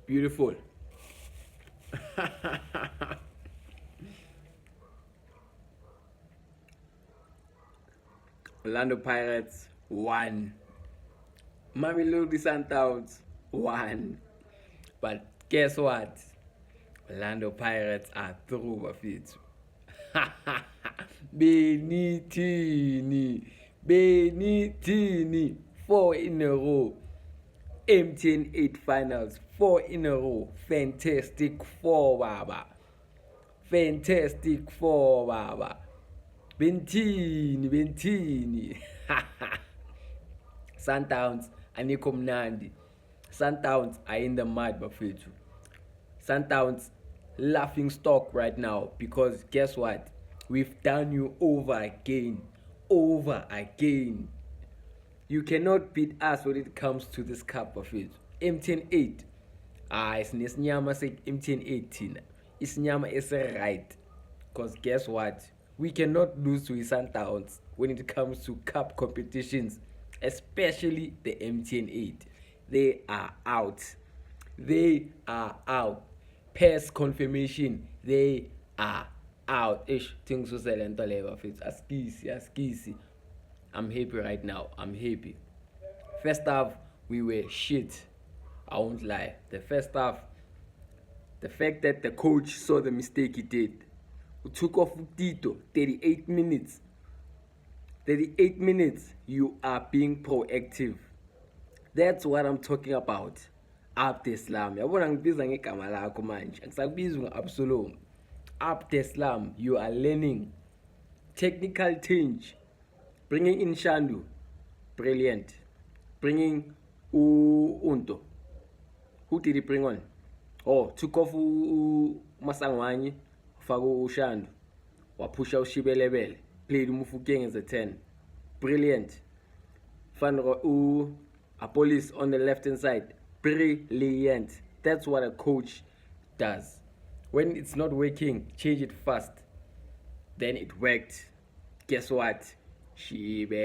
Beautiful. Orlando Pirates 1. Mamelodi Sundowns 1. But guess what? Orlando Pirates are through, bafethu. Benithini. 4 in a row. MTN 8 finals. 4 in a row. Fantastic 4, baba. Fantastic 4, baba. Bentini. Sundowns anikho mnandi. Sundowns are in the mud, bafethu. Sundowns laughing stock right now because guess what? We've done you over again. Over again. You cannot beat us when it comes to this cup of it. MTN 8. Sinesinyama se-MTN 8 thina. Isinyama ese-right. Because guess what? We cannot lose to Sundowns when it comes to cup competitions, especially the MTN 8. They are out. They are out. Pass confirmation. They are out. Things was lento level. Askisi. I'm happy right now. I'm happy. First half, we were shit. I won't lie. The first half, the fact that the coach saw the mistake he did, who took off Tito, 38 minutes. 38 minutes, you are being proactive. That's what I'm talking about. Abdeslam. Yabona ngibiza ngegama lakho manje. Angisakubiza ngo-Absalom. Abdeslam, you are learning. Technical change. Bringing in Shandu. Brilliant. Bringing Unto. Who did he bring on? Oh, took off Masangwanyi. Fago Shandu. Wapusha Ushibelebele. Played Mufukeng as a 10. Brilliant. Police on the left hand side. Brilliant. That's what a coach does. When it's not working, change it fast. Then it worked. Guess what? Shibelele.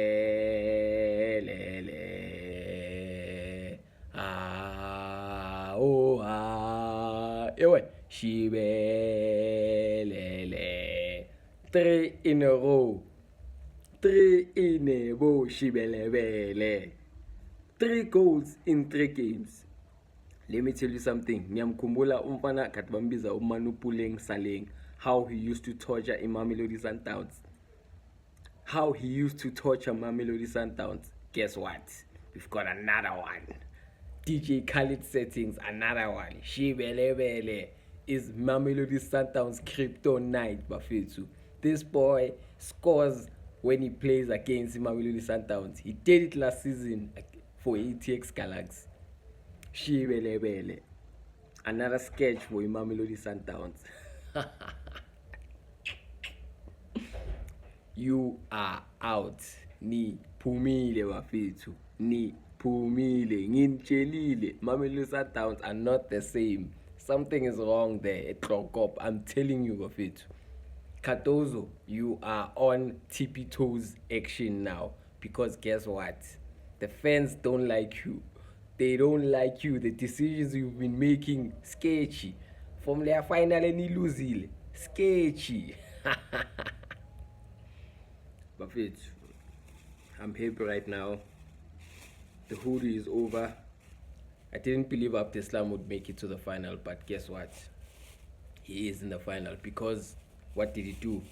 Shibelele. 3 in a row. 3 in a row. Shibelele. 3 goals in 3 games. Let me tell you something. Ngiyamkhumbula umfana kade bambiza uManupuleng Saleng, how he used to torture Mamelodi Sundowns. How he used to torture Mamelodi Sundowns. Guess what? We've got another one. DJ Khaled settings, another one. Shibelebele is Mamelodi Sundowns kryptonite, bafethu. This boy scores when he plays against Mamelodi Sundowns. He did it last season for ATX Galaxy. Shibelebele. Another sketch for Mamelodi Sundowns. You are out. Ni pumile bafethu. Ni pumile. Ngintshelile. Mamelodi Sundowns are not the same. Something is wrong there at Klokop. I'm telling you bafethu. Cardozo, you are on tippy toes action now. Because guess what? The fans don't like you. They don't like you. The decisions you've been making, sketchy. From their final ni losile. Sketchy. Buffett, I'm happy right now. The hoodie is over. I didn't believe Abdeslam would make it to the final, but guess what? He is in the final because what did he do?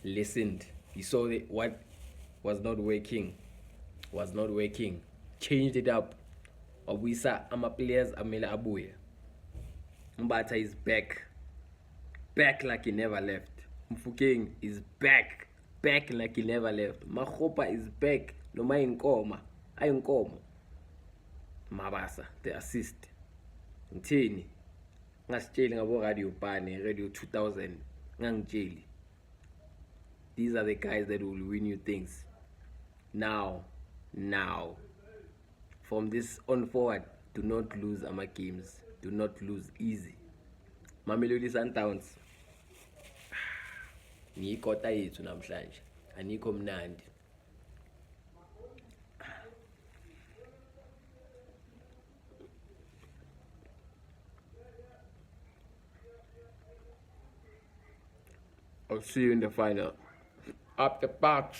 Listened. He saw what was not working. Changed it up. Wabuyisa ama-players amele abuye. Mbatha is back. Back like he never left. Mfukeng is back. Back like he never left. Makgopa is back. Noma inkomo. Ayinkomo. Mabasa, the assist. Ngithini? Ngasitsheli ngabo Radio Pane, Radio 2000. Ngangitsheli. These are the guys that will win you things. Now. From this on forward, do not lose our games. Do not lose easy. Mamelodi Sundowns. ngiyikota yethu namhlanje anikho mnandi. I'll see you in the final. Up the box.